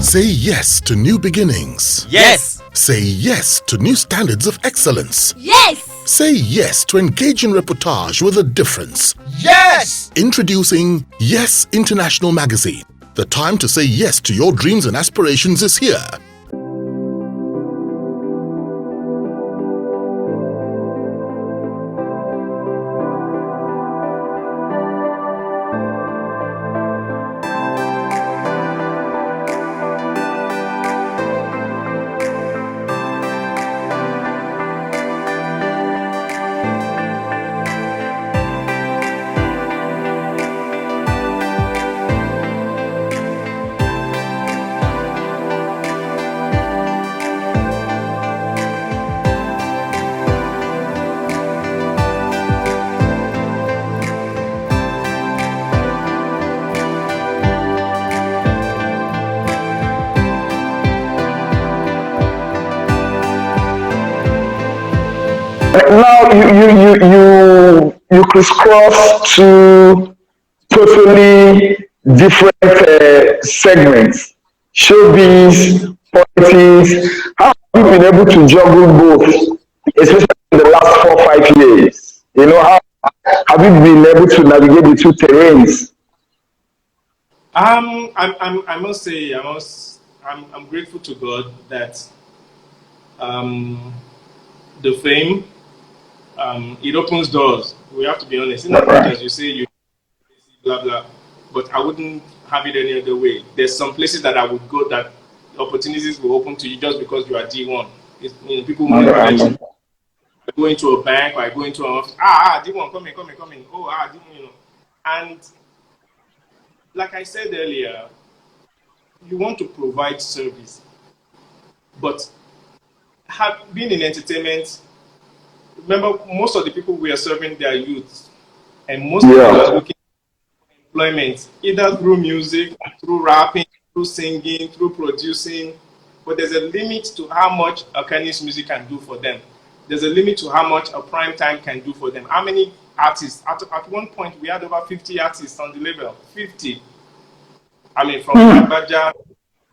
Say yes to new beginnings. Yes. Say yes to new standards of excellence. Yes. Say yes to engaging reportage with a difference. Yes. Introducing Yes International Magazine. The time to say yes to your dreams and aspirations is here. Now you crisscross to totally different segments, showbiz, politics. How have you been able to juggle both, especially in the last 4 5 years? How have you been able to navigate the two terrains? I must say, I'm grateful to God that um, the fame it opens doors. We have to be honest. In as much as you say you blah blah, but I wouldn't have it any other way. There's some places that I would go that opportunities will open to you just because you are D1. People move elections. I go into a bank or I go into an office. D1, come in. Oh, D1, And like I said earlier, you want to provide service, but have been in entertainment. Remember, most of the people we are serving, they are youth, and most people are looking for employment either through music, through rapping, through singing, through producing. But there's a limit to how much Akani's music can do for them. There's a limit to how much a prime time can do for them. How many artists? At one point, we had over 50 artists on the label. 50. I mean, from Baja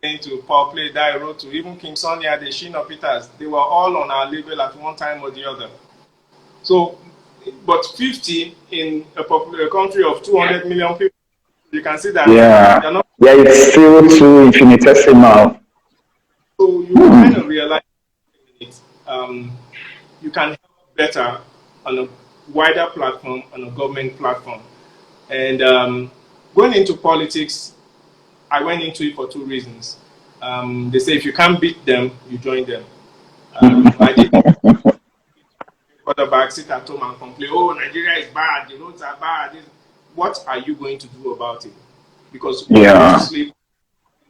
to Paul Play, Dayo to even King Sonia, the Shina Peters, they were all on our label at one time or the other. So, but 50 in a country of 200 million people, you can see that they're not. Yeah, it's still too infinitesimal. So you kind of realize it. You can help better on a wider platform, on a government platform. And going into politics, I went into it for two reasons. They say if you can't beat them, you join them. I did quarterback sit at home and complain, oh, Nigeria is bad, the roads are bad. What are you going to do about it? Because when you go to sleep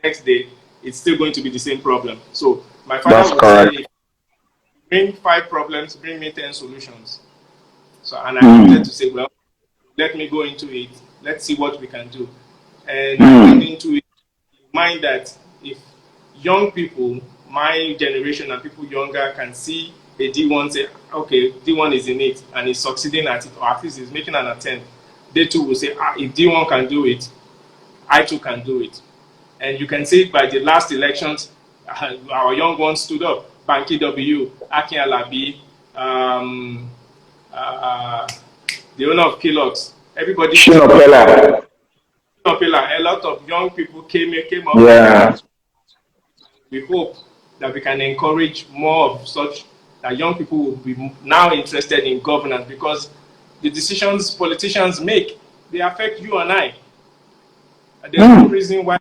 the next day, it's still going to be the same problem. So my father would say, bring 5 problems, bring me 10 solutions. So, and I wanted to say, well, let me go into it. Let's see what we can do. And I went into it in mind that if young people, my generation and people younger, can see a D1 say, okay, D1 is in it and is succeeding at it, or at least is making an attempt, they too will say, if D1 can do it, I too can do it. And you can see by the last elections, our young ones stood up. Banky W, Akin Alabi, the owner of Kellogg's, everybody. Shinopela. A lot of young people came up. Yeah. We hope that we can encourage more of such, that young people will be now interested in governance, because the decisions politicians make, they affect you and I. And there's no reason why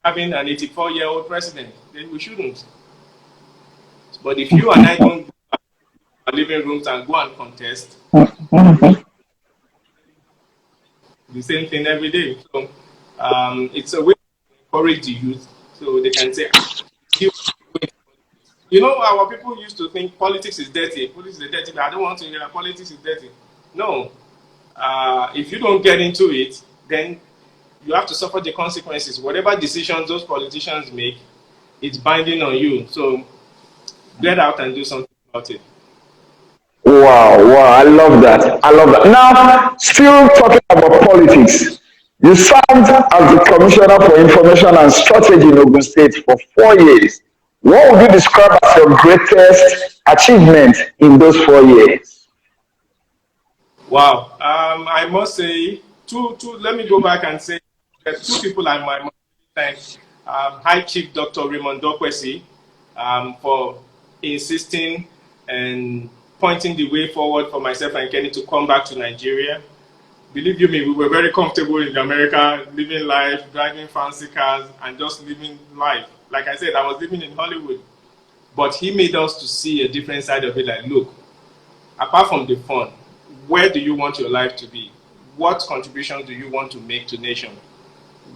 having an 84-year-old president, then we shouldn't. But if you and I don't go to our living rooms and go and contest, the same thing every day. So it's a way to encourage the youth so they can say, our people used to think politics is dirty. Politics is dirty. I don't want to hear that politics is dirty. No. If you don't get into it, then you have to suffer the consequences. Whatever decisions those politicians make, it's binding on you. So get out and do something about it. Wow, I love that. Now, still talking about politics, You served as the Commissioner for Information and Strategy in Ogun State for 4 years. What would you describe as your greatest achievement in those 4 years? Wow. I must say, let me go back and say that two people I must thank. High Chief Dr. Raymond Dokwesi for insisting and pointing the way forward for myself and Kenny to come back to Nigeria. Believe you me, we were very comfortable in America, living life, driving fancy cars, and just living life. Like I said, I was living in Hollywood. But he made us to see a different side of it. Like, look, apart from the fun, where do you want your life to be? What contribution do you want to make to nation?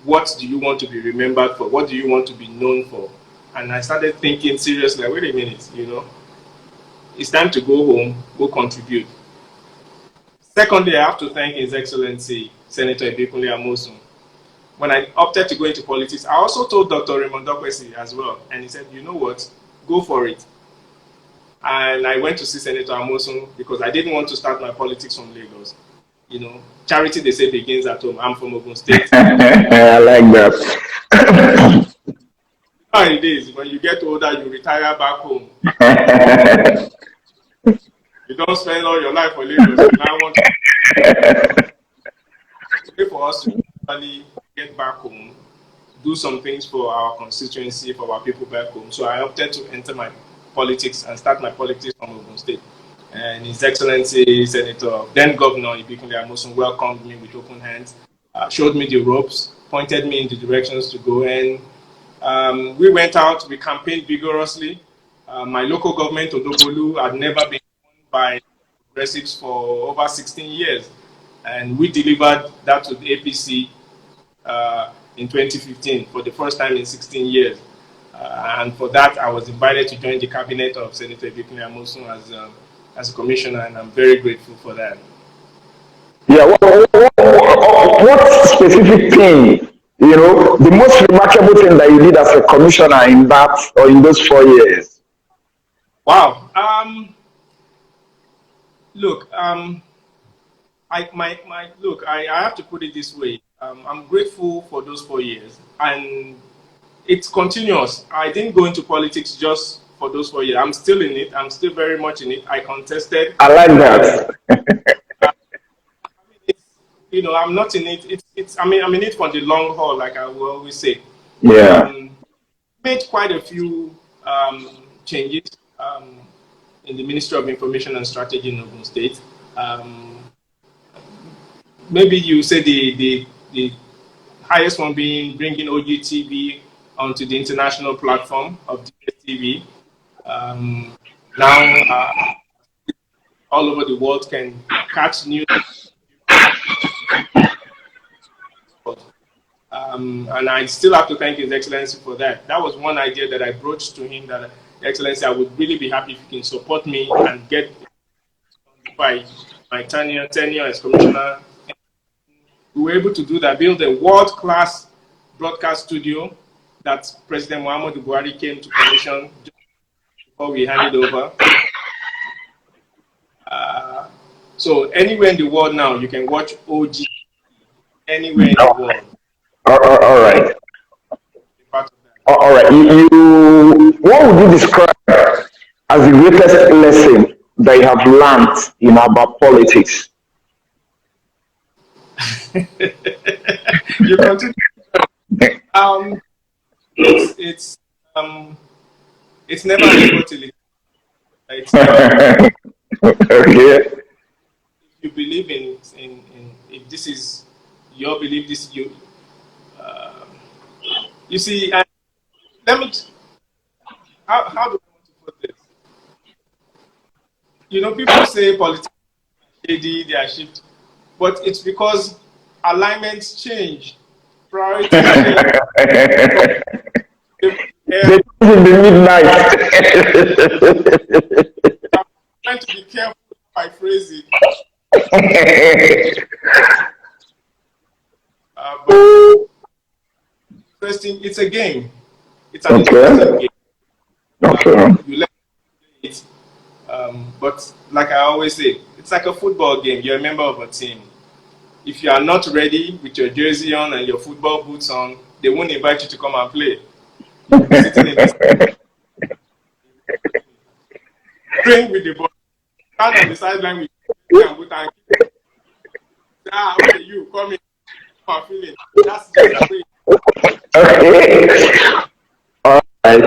What do you want to be remembered for? What do you want to be known for? And I started thinking seriously, like, wait a minute, it's time to go home, go contribute. Secondly, I have to thank His Excellency Senator Ibikunle Amosun. When I opted to go into politics, I also told Dr. Raymond Dokwesi as well, and he said, you know what, go for it. And I went to see Senator Amosun because I didn't want to start my politics from Lagos. Charity, they say, begins at home. I'm from Ogun State. I like that. How it is, when you get older, you retire back home. You don't spend all your life for Lagos. You now want to pay for us to really get back home, do some things for our constituency, for our people back home. So I opted to enter my politics and start my politics from Ogun State. And His Excellency Senator, then Governor Ibikunle Amosun, welcomed me with open hands, showed me the ropes, pointed me in the directions to go. And we went out, we campaigned vigorously. My local government, Odobolu, had never been won by progressives for over 16 years. And we delivered that to the APC in 2015 for the first time in 16 years. And for that, I was invited to join the cabinet of Senator Ibikunle Amosun as a commissioner, and I'm very grateful for that. Yeah, what specific thing, the most remarkable thing that you did as a commissioner in that or in those 4 years? Wow. Look, I have to put it this way. I'm grateful for those 4 years, and it's continuous. I didn't go into politics just for those 4 years. I'm still in it. I'm still very much in it. I contested. I like that. I'm not in it. I'm in it for the long haul, like I will always say. Yeah. Made quite a few changes in the Ministry of Information and Strategy in Ogun State. Maybe you say the highest one being bringing OGTV onto the international platform of DSTV. Now, all over the world can catch news. And I still have to thank His Excellency for that. That was one idea that I broached to him, that Excellency, I would really be happy if you can support me and get by my tenure as commissioner. We were able to do that, build a world-class broadcast studio that President Muhammadu Buhari came to commission just before we handed over. So anywhere in the world now, you can watch OG anywhere in the world. All right. All right. What would you describe as the greatest lesson that you have learned, about politics? You continue. It's never a it's Okay. If you believe in if this is your belief, this is you. You see, let me. How do I want to put this? People say politics are shady, they are shift, but it's because alignments change, priorities change. They in the midnight. I'm trying to be careful how I phrase it. But interesting, it's a game. It's an interesting game. Okay. You let it. But like I always say, it's like a football game. You're a member of a team. if you are not ready with your jersey on and your football boots on, they won't invite you to come and play. You'll be sitting in this train with the ball, stand on the sideline with and boot and okay, you come in, come and feel it. That's just the way. Okay. All right.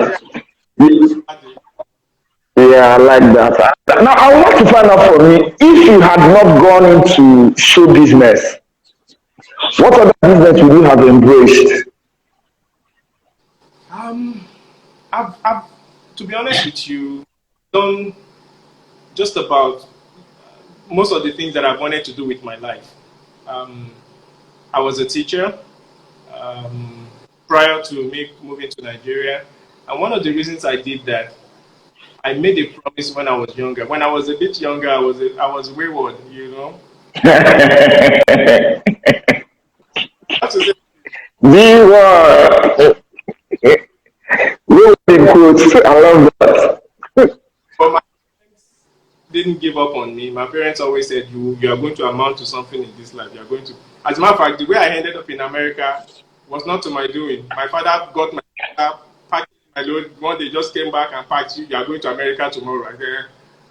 Yeah, I like that. Now, I would like to find out from you, if you had not gone into show business, what other business would you have embraced? I've, to be honest with you, done just about most of the things that I've wanted to do with my life. Um, I was a teacher um, prior to me moving to Nigeria, and one of the reasons I did that, I made a promise when I was younger. When I was a bit younger, I was wayward, you know. That's to say, We were, we were in quotes. I love that. but my parents didn't give up on me. My parents always said, you are going to amount to something in this life. You are going to. As a matter of fact, the way I ended up in America was not to my doing. My father got my car, packed my load. One day just came back and packed you. You are going to America tomorrow.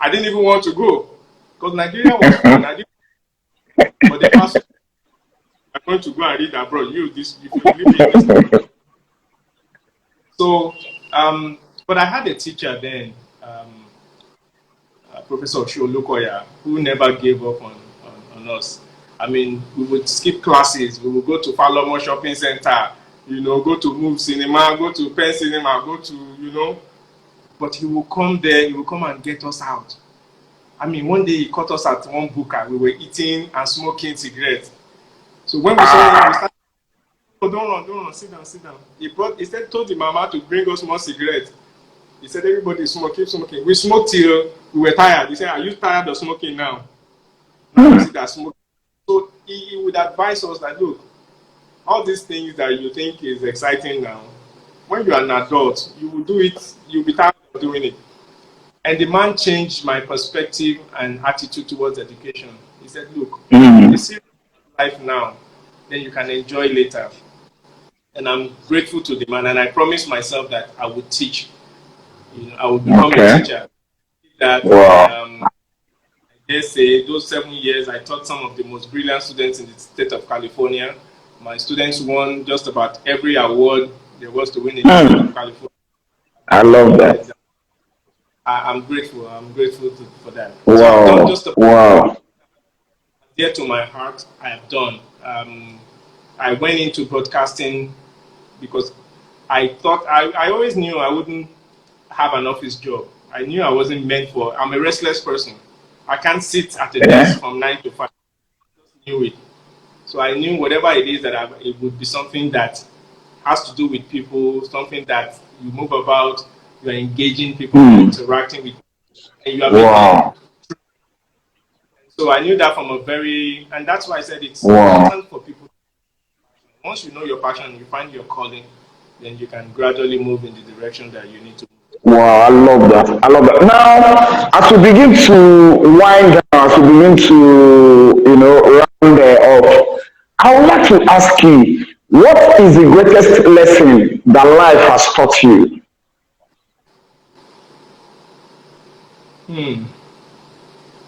I didn't even want to go because Nigeria was fun. I didn't, but the pastor, I'm going to go and read abroad. You this if you live in this. So, but I had a teacher then. Professor Sholukoya, who never gave up on us. I mean, we would skip classes, we would go to Falomo Shopping Center, you know, go to Move Cinema, go to Penn Cinema, go to, you know, but he will come there, he will come and get us out. I mean, one day he caught us at one booker, we were eating and smoking cigarettes. So when we saw him, we started, oh, don't run, sit down, sit down. He said, told the mama to bring us more cigarettes. He said, everybody smoke, keep smoking. We smoked till we were tired. He said, are you tired of smoking now? Now you see that smoking. So he would advise us that, look, all these things that you think is exciting now, when you are an adult, you will do it, you'll be tired of doing it. And the man changed my perspective and attitude towards education. He said, look, if you see life now, then you can enjoy later. And I'm grateful to the man, and I promised myself that I would teach. You know, I would become a teacher. That I dare say those 7 years I taught some of the most brilliant students in the state of California. My students won just about every award there was to win in the state of California. I love that. I'm grateful. I'm grateful for that. Wow. So I've done just wow. Dear to my heart, I have done. I went into broadcasting because I thought I always knew I wouldn't have an office job. I knew I wasn't meant for. I'm a restless person. I can't sit at a desk from 9 to 5. I just knew it. So I knew whatever it is that it would be something that has to do with people, something that you move about, you are engaging people, interacting with people, and you are making. So I knew that from a very, and that's why I said it's important for people. Once you know your passion, you find your calling, then you can gradually move in the direction that you need to move. Wow, I love that. I love that. Now, as we begin to wind down, as we begin to, round off, I would like to ask you, what is the greatest lesson that life has taught you?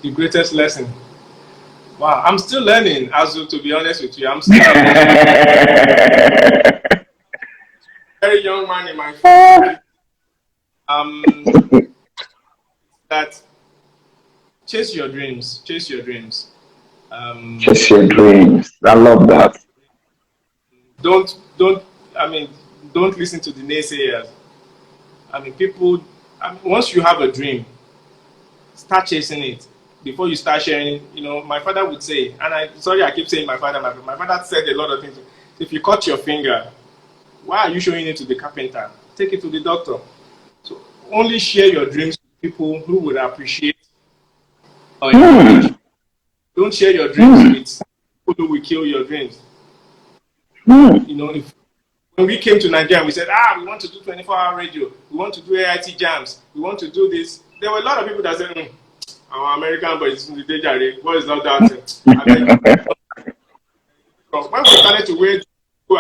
The greatest lesson. Wow, I'm still learning, Azu, to be honest with you. I'm still learning. Very young man in my family. That chase your dreams. Chase your dreams. Chase your dreams. I love that. Don't listen to the naysayers. Once you have a dream, start chasing it before you start sharing. You know, my father would say, and I keep saying my father. My father said a lot of things. If you cut your finger, why are you showing it to the carpenter? Take it to the doctor. So only share your dreams with people who would appreciate or encourage you. Don't share your dreams with people who will kill your dreams. You know, when we came to Nigeria, we said, we want to do 24-hour radio. We want to do AIT jams. We want to do this. There were a lot of people that said, our American boys in the day, what is not that? When we started to wear,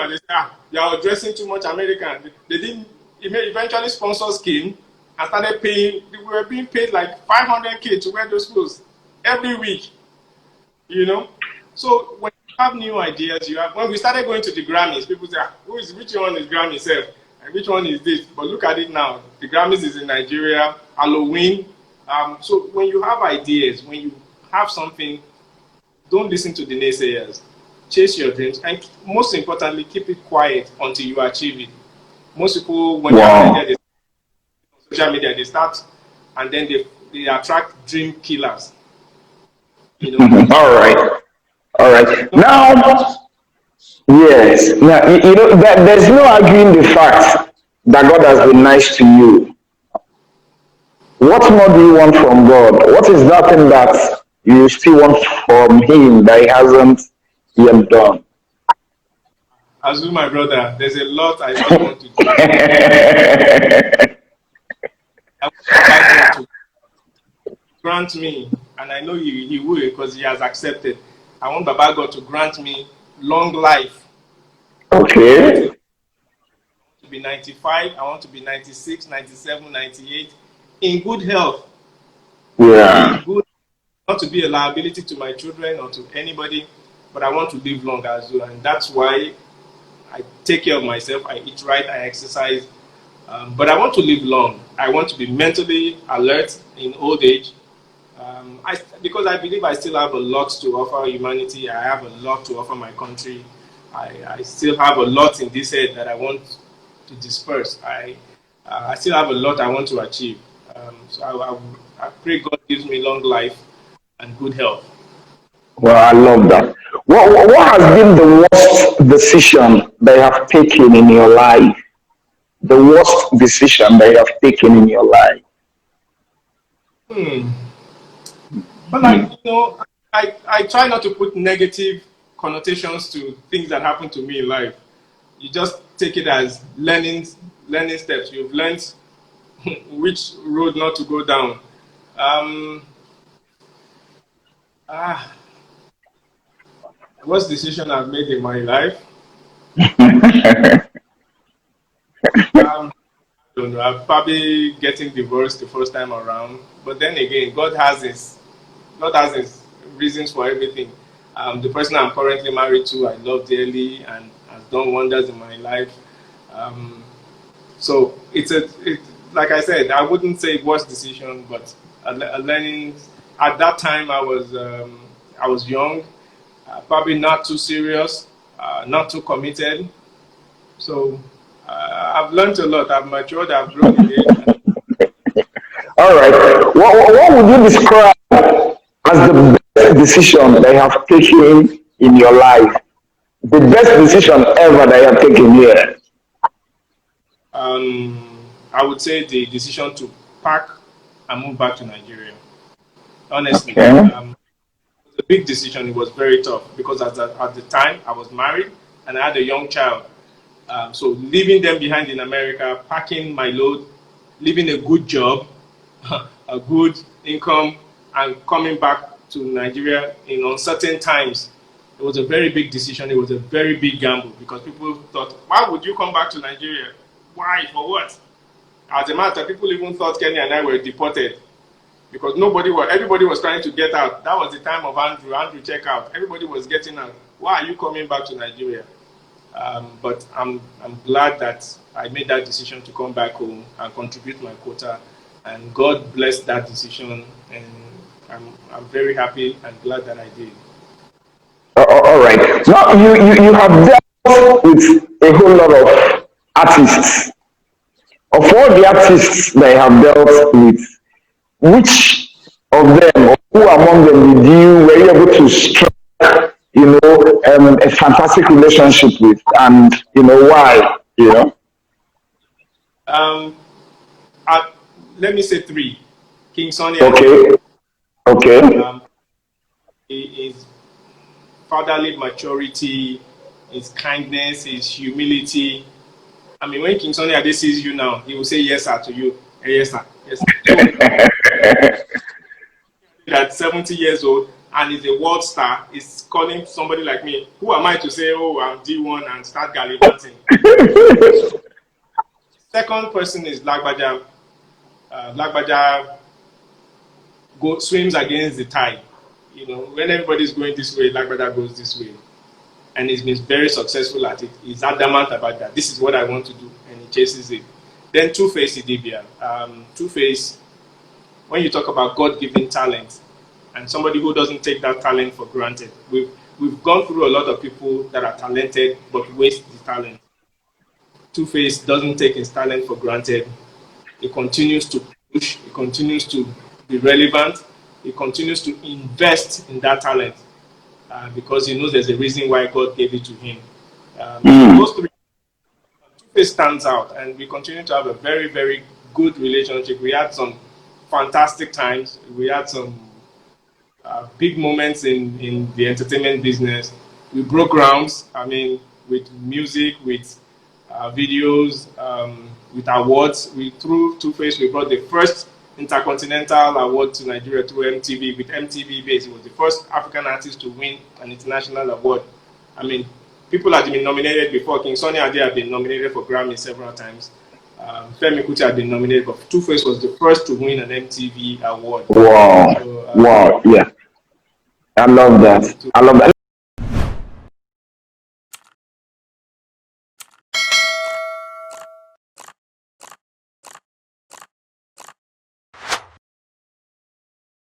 and they said, you are dressing too much American. They didn't. Eventually, sponsors came and started paying. We were being paid like 500K to wear those clothes every week. So when you have new ideas, when we started going to the Grammys, people say, which one is Grammy self? And which one is this? But look at it now. The Grammys is in Nigeria, Halloween. So when you have ideas, when you have something, don't listen to the naysayers. Chase your dreams, and most importantly, keep it quiet until you achieve it. Most people, when Wow. they're on social media, they start, and then they attract dream killers. All right. All right. Now, yes. Now, that there's no arguing the fact that God has been nice to you. What more do you want from God? What is that thing that you still want from Him that He hasn't yet done? As with my brother, there's a lot I still want to do. I want God to grant me, and I know He will because He has accepted. I want Baba God to grant me long life. Okay. To be 95, I want to be 96, 97, 98, in good health. Yeah. In good, not to be a liability to my children or to anybody, but I want to live long as well. And that's why I take care of myself, I eat right, I exercise. But I want to live long. I want to be mentally alert in old age. Because I believe I still have a lot to offer humanity. I have a lot to offer my country. I still have a lot in this head that I want to disperse. I still have a lot I want to achieve. So I pray God gives me long life and good health. Well, I love that. What has been the worst decision that you have taken in your life? The worst decision that you have taken in your life? Hmm. But I try not to put negative connotations to things that happen to me in life. You just take it as learning steps. You've learned which road not to go down. Um, ah, Worst decision I've made in my life? I don't know. I'm probably getting divorced the first time around. But then again, God has his reasons for everything. The person I'm currently married to, I love dearly and has done wonders in my life. Um, so like I said, I wouldn't say worst decision, but a learning. At that time, I was young, probably not too serious, not too committed. So I've learned a lot. I've matured. I've grown in age. All right. What would you describe as the best decision that you have taken in your life? The best decision ever that you have taken here. I would say the decision to pack and move back to Nigeria. Honestly, Okay. it was a big decision. It was very tough because at the time I was married and I had a young child. So leaving them behind in America, packing my load, leaving a good job, a good income, and coming back to Nigeria in uncertain times. It was a very big decision. It was a very big gamble because people thought, why would you come back to Nigeria? Why? For what? As a matter, people even thought Kenny and I were deported because everybody was trying to get out. That was the time of Andrew check out. Everybody was getting out. Why are you coming back to Nigeria? But I'm glad that I made that decision to come back home and contribute my quota, and God blessed that decision, and I'm very happy and glad that I did. All right. Now you have dealt with a whole lot of artists. Of all the artists that you have dealt with, which of them, or who among them, were you able to strike, a fantastic relationship with, and why? Um, I, Let me say three: King Sonny Ade, Okay, okay. um, his fatherly maturity, his kindness, his humility. I mean, when King Sonny Ade sees you now, he will say yes sir to you. Yes sir, yes sir. So at 70 years old, and is a world star, is calling somebody like me. Who am I to say, oh, I'm D1 and start gallivanting? Second person is Lagbaja. Lagbaja swims against the tide. You know, when everybody's going this way, Lagbaja goes this way. And he's been very successful at it. He's adamant about that. This is what I want to do, and he chases it. Then Two-Face Idibia. Two-Face, when you talk about God-given talent, and somebody who doesn't take that talent for granted. We've gone through a lot of people that are talented but waste the talent. Two-Face doesn't take his talent for granted. He continues to push, he continues to be relevant, he continues to invest in that talent because he knows there's a reason why God gave it to him. Those three, Two-Face stands out, and we continue to have a very, very good relationship. We had some fantastic times. We had some big moments in the entertainment business. We broke grounds, I mean, with music, with videos, with awards. Through Two-Face, we brought the first Intercontinental Award to Nigeria through MTV, with MTV base. It was the first African artist to win an international award. I mean, people had been nominated before. King Sunny Ade had been nominated for Grammy several times. Femi Kuti had been nominated, but Two-Face was the first to win an MTV award. Wow. So, Wow. Yeah. I love that. I love that.